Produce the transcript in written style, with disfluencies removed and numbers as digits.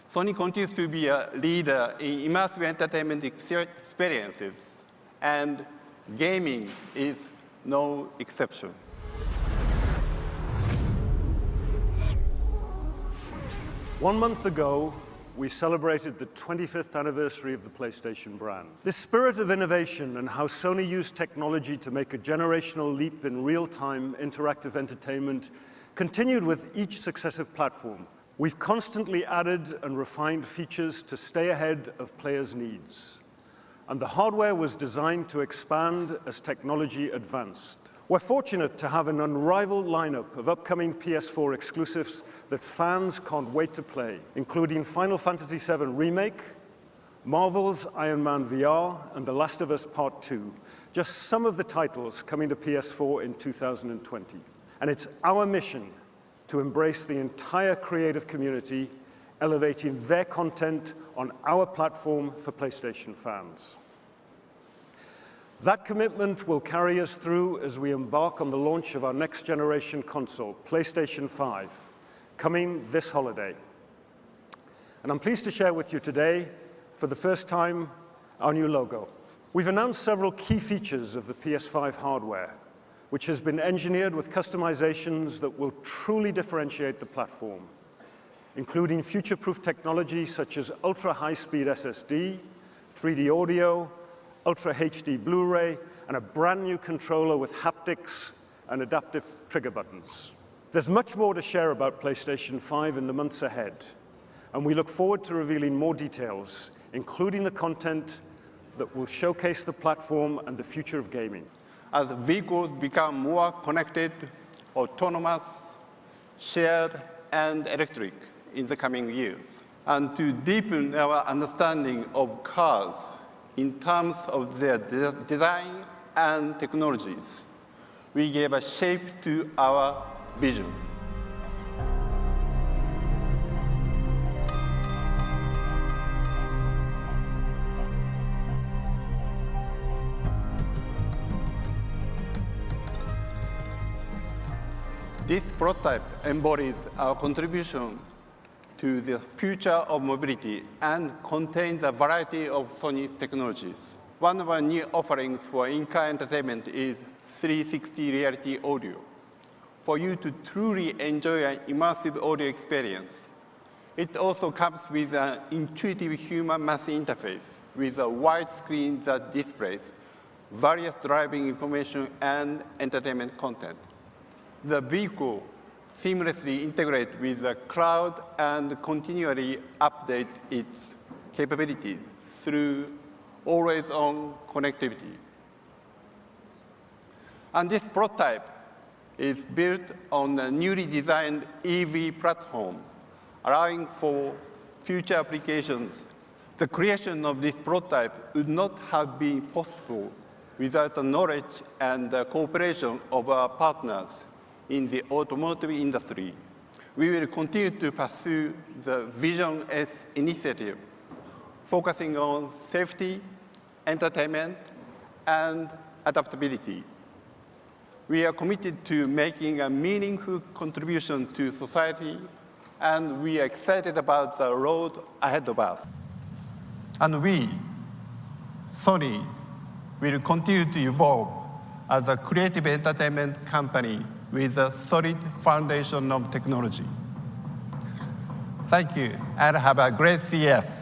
Sony continues to be a leader in immersive entertainment experiences, and gaming is no exception. One month ago, we celebrated the 25th anniversary of the PlayStation brand. This spirit of innovation and how Sony used technology to make a generational leap in real-time interactive entertainment continued with each successive platform. We've constantly added and refined features to stay ahead of players' needs. And the hardware was designed to expand as technology advanced. We're fortunate to have an unrivaled lineup of upcoming PS4 exclusives that fans can't wait to play, including Final Fantasy VII Remake, Marvel's Iron Man VR, and The Last of Us Part 2, just some of the titles coming to PS4 in 2020. And it's our mission to embrace the entire creative community, elevating their content on our platform for PlayStation fans. That commitment will carry us through as we embark on the launch of our next generation console, PlayStation 5, coming this holiday. And I'm pleased to share with you today, for the first time, our new logo. We've announced several key features of the PS5 hardware, which has been engineered with customizations that will truly differentiate the platform, including future-proof technology such as ultra-high-speed SSD, 3D audio, Ultra HD Blu-ray, and a brand new controller with haptics and adaptive trigger buttons. There's much more to share about PlayStation 5 in the months ahead, and we look forward to revealing more details, including the content that will showcase the platform and the future of gaming. As vehicles become more connected, autonomous, shared, and electric in the coming years, and to deepen our understanding of cars in terms of their design and technologies, we gave a shape to our vision. This prototype embodies our contribution to the future of mobility and contains a variety of Sony's technologies. One of our new offerings for in-car entertainment is 360 reality audio, for you to truly enjoy an immersive audio experience. It also comes with an intuitive human math interface with a wide screen that displays various driving information and entertainment content. The vehicle seamlessly integrates with the cloud and continually updates its capabilities through always-on connectivity. And this prototype is built on a newly designed EV platform, allowing for future applications. The creation of this prototype would not have been possible without the knowledge and the cooperation of our partners in the automotive industry. We will continue to pursue the Vision-S initiative, focusing on safety, entertainment, and adaptability. We are committed to making a meaningful contribution to society, and we are excited about the road ahead of us. And we, Sony, will continue to evolve as a creative entertainment company with a solid foundation of technology. Thank you, and have a great CES.